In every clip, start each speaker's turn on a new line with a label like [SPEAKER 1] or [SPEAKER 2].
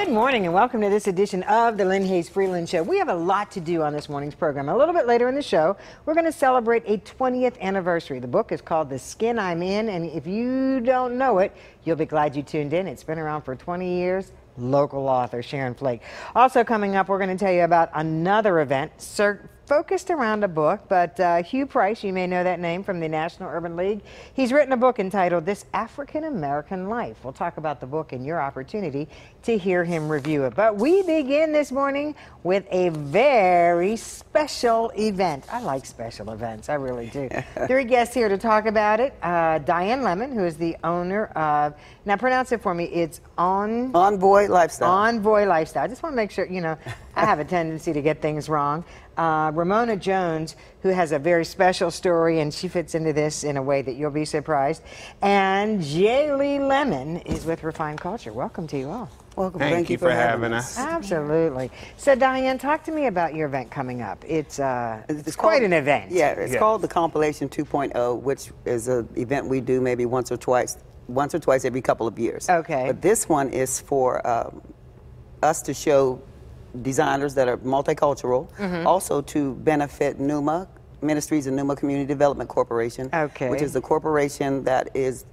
[SPEAKER 1] Good morning and welcome to this edition of the Lynn Hayes Freeland Show. We have a lot to do on this morning's program. A little bit later in the show, we're going to celebrate a 20th anniversary. The book is called The Skin I'm In, and if you don't know it, you'll be glad you tuned in. It's been around for 20 years. Local author Sharon Flake. Also coming up, we're going to tell you about another event focused around a book, but Hugh Price, you may know that name from the National Urban League. He's written a book entitled This African American Life. We'll talk about the book and your opportunity to hear him review it. But we begin this morning with a very special event. I like special events, I really do. Three guests here to talk about it. Diane Lemon, who is the owner of, now pronounce it for me, it's
[SPEAKER 2] Envoy Lifestyle.
[SPEAKER 1] Envoy Lifestyle. I just want to make sure, you know, I have a tendency to get things wrong. Ramona Jones, who has a very special story, and she fits into this in a way that you'll be surprised. And Jaylee Lemon is with Refined Culture. Welcome to you all.
[SPEAKER 2] Welcome.
[SPEAKER 3] Thank you for having us.
[SPEAKER 1] Absolutely. So, Diane, talk to me about your event coming up. It's quite an event.
[SPEAKER 2] Yeah, it's called the Compilation 2.0, which is an event we do maybe once or twice every couple of years.
[SPEAKER 1] Okay.
[SPEAKER 2] But this one is for us to show designers that are multicultural, also to benefit NUMA, Ministries and NUMA Community Development Corporation, which is the corporation that is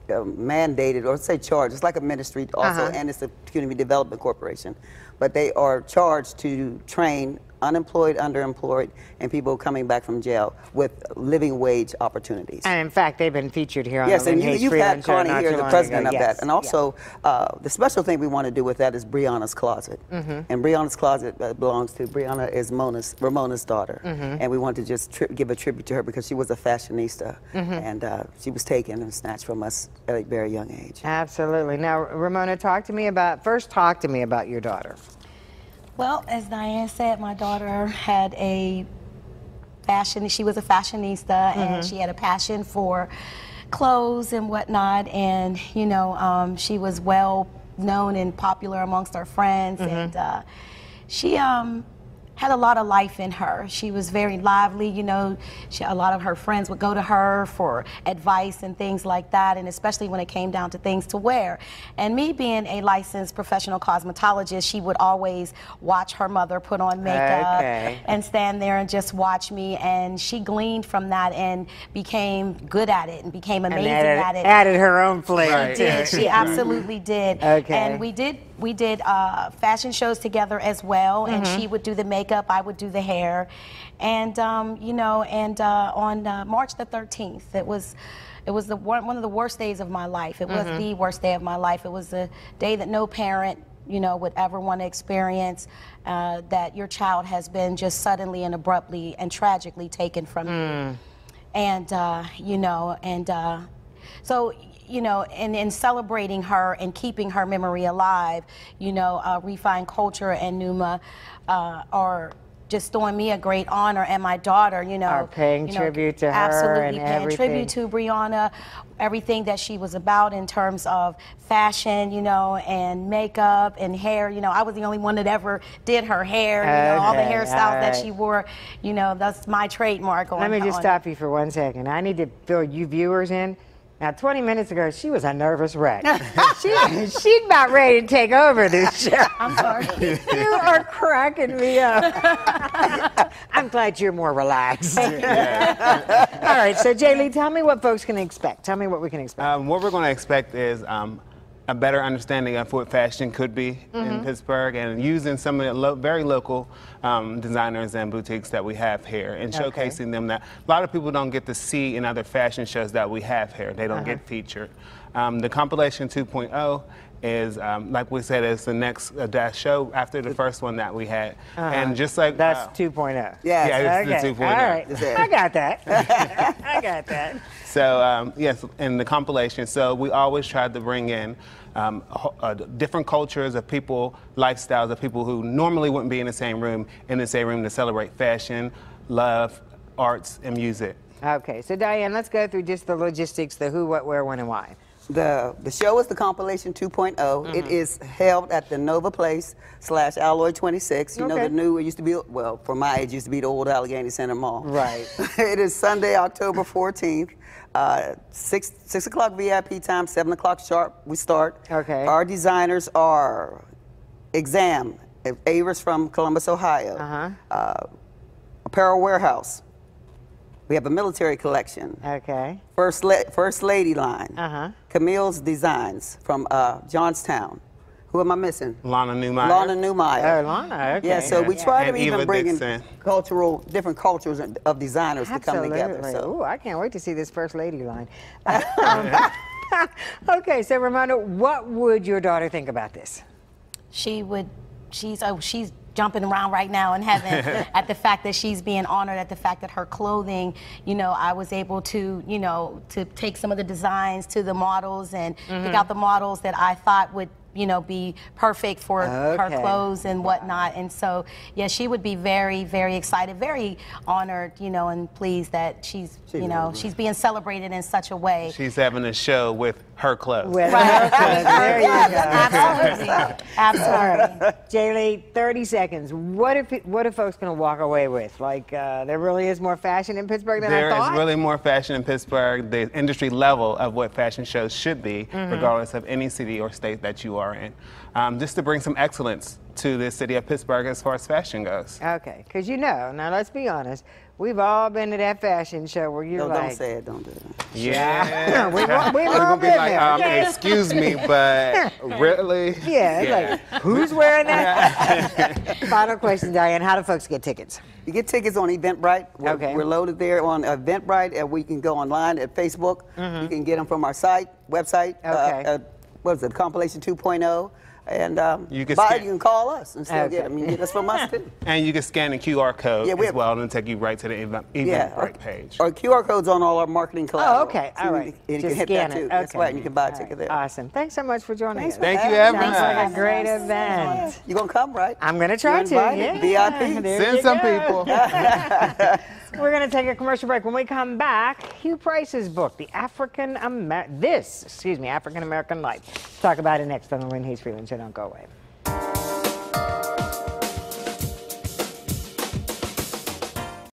[SPEAKER 2] mandated, or say charged, it's like a ministry also, and it's a community development corporation, but they are charged to train unemployed, underemployed, and people coming back from jail with living wage opportunities.
[SPEAKER 1] And in fact, they've been featured here on
[SPEAKER 2] yes,
[SPEAKER 1] the Lynn Hayes
[SPEAKER 2] you've had
[SPEAKER 1] Freeland Show
[SPEAKER 2] Connie here, the president of
[SPEAKER 1] yes.
[SPEAKER 2] that. And also, the special thing we want to do with that is Brianna's Closet. And Brianna's Closet belongs to, Brianna is Ramona's daughter. And we want to just give a tribute to her because she was a fashionista. And she was taken and snatched from us at a very young age.
[SPEAKER 1] Absolutely. Now, Ramona, talk to me about your daughter.
[SPEAKER 4] Well, as Diane said, my daughter had she was a fashionista, and she had a passion for clothes and whatnot, and, you know, she was well known and popular amongst her friends, and she had a lot of life in her. She was very lively, you know. A lot of her friends would go to her for advice and things like that, and especially when it came down to things to wear. And me being a licensed professional cosmetologist, she would always watch her mother put on makeup and stand there and just watch me, and she gleaned from that and became good at it and became amazing at it.
[SPEAKER 1] Added her own flavor.
[SPEAKER 4] She did. She absolutely did. And we did fashion shows together as well, and she would do the makeup, I would do the hair, and you know, and on March the 13th, it was one of the worst days of my life. It was the worst day of my life. It was a day that no parent, you know, would ever want to experience, that your child has been just suddenly and abruptly and tragically taken from you, and you know, and so, you know, in celebrating her and keeping her memory alive, you know, Refined Culture and NUMA are just doing me a great honor, and my daughter, you know,
[SPEAKER 1] are paying tribute to her,
[SPEAKER 4] absolutely
[SPEAKER 1] and
[SPEAKER 4] paying tribute to Brianna, everything that she was about in terms of fashion, you know, and makeup and hair. You know, I was the only one that ever did her hair. You know, all the hairstyles that she wore. You know, that's my trademark.
[SPEAKER 1] Let me just stop you for 1 second. I need to fill you viewers in. Now, 20 minutes ago, she was a nervous wreck. She's about ready to take over this show.
[SPEAKER 4] I'm sorry.
[SPEAKER 1] You are cracking me up. I'm glad you're more relaxed. All right, so Jaylee, tell me what folks can expect. Tell me what we can expect.
[SPEAKER 3] What we're going to expect is a better understanding of what fashion could be in Pittsburgh, and using some of the very local designers and boutiques that we have here, and showcasing them that a lot of people don't get to see in other fashion shows that we have here. They don't get featured. The Compilation 2.0 is, like we said, is the next show after the first one that we had. And just like...
[SPEAKER 1] That's 2.0.
[SPEAKER 3] Yeah, it's the 2.0.
[SPEAKER 1] All right, I got that. I got that.
[SPEAKER 3] So, yes, in the compilation, so we always tried to bring in different cultures of people, lifestyles of people who normally wouldn't be in the same room to celebrate fashion, love, arts, and music.
[SPEAKER 1] Okay, so Diane, let's go through just the logistics, the who, what, where, when, and why.
[SPEAKER 2] The show is the Compilation 2.0. It is held at the Nova Place / Alloy 26. You know, the new, it used to be, well, for my age, it used to be the old Allegheny Center Mall.
[SPEAKER 1] Right.
[SPEAKER 2] It is Sunday, October 14th. 6 o'clock VIP time, 7 o'clock sharp we start.
[SPEAKER 1] Okay.
[SPEAKER 2] Our designers are Exam, Ava's from Columbus, Ohio. Apparel Warehouse. We have a military collection.
[SPEAKER 1] Okay.
[SPEAKER 2] First Lady line. Camille's Designs from Johnstown. Who am I missing?
[SPEAKER 3] Lana Newmeyer.
[SPEAKER 2] Lana Newmeyer.
[SPEAKER 1] Oh, Lana, okay.
[SPEAKER 2] Yeah, so we try to
[SPEAKER 3] And
[SPEAKER 2] even
[SPEAKER 3] Eva
[SPEAKER 2] bring in
[SPEAKER 3] Dixon.
[SPEAKER 2] different cultures of designers to come together.
[SPEAKER 1] Absolutely.
[SPEAKER 2] So.
[SPEAKER 1] Ooh, I can't wait to see this First Lady line. Okay, so Ramona, what would your daughter think about this?
[SPEAKER 4] She's jumping around right now in heaven at the fact that she's being honored, at the fact that her clothing, you know, I was able to, you know, to take some of the designs to the models and pick out the models that I thought would, you know, be perfect for her clothes and whatnot. And so, yeah, she would be very, very excited, very honored, you know, and pleased that she's you know, she's being celebrated in such a way.
[SPEAKER 3] She's having a show with her clothes.
[SPEAKER 1] With her clothes. There you go.
[SPEAKER 4] Absolutely. Absolutely.
[SPEAKER 1] Jaylee, 30 seconds. What are folks going to walk away with? Like, there really is more fashion in Pittsburgh than I thought?
[SPEAKER 3] There is really more fashion in Pittsburgh. The industry level of what fashion shows should be, regardless of any city or state that you are in. Just to bring some excellence to the city of Pittsburgh as far as fashion goes.
[SPEAKER 1] Okay, because you know, now let's be honest, we've all been to that fashion show where you're like...
[SPEAKER 2] Don't say it, don't do it.
[SPEAKER 3] Yeah.
[SPEAKER 1] we've all
[SPEAKER 3] Gonna be
[SPEAKER 1] been
[SPEAKER 3] like,
[SPEAKER 1] there. Okay?
[SPEAKER 3] excuse me, but really?
[SPEAKER 1] Yeah, like, who's wearing that? Final question, Diane, how do folks get tickets?
[SPEAKER 2] You get tickets on Eventbrite. We're loaded there on Eventbrite, and we can go online at Facebook. You can get them from our website. What is it, Compilation 2.0. And you can call us and still get them. You can get us from us too.
[SPEAKER 3] And you can scan the QR code as well and take you right to the Eventbrite page.
[SPEAKER 2] Our QR code's on all our marketing collateral.
[SPEAKER 1] Oh, okay.
[SPEAKER 2] So
[SPEAKER 1] all right.
[SPEAKER 2] You
[SPEAKER 1] Just
[SPEAKER 2] can hit
[SPEAKER 1] scan
[SPEAKER 2] that too.
[SPEAKER 1] it.
[SPEAKER 2] That's right. And you can buy a ticket there.
[SPEAKER 1] Awesome. Thanks so much for joining us.
[SPEAKER 3] Thank you, everyone.
[SPEAKER 1] Sounds like a great event.
[SPEAKER 2] You're going to come, right?
[SPEAKER 1] I'm going to try to.
[SPEAKER 2] Yeah. VIP.
[SPEAKER 3] Send some people.
[SPEAKER 1] We're going to take a commercial break. When we come back, Hugh Price's book, African American Life. Talk about it next on the Lynn Hayes Freeland Show. Don't go away.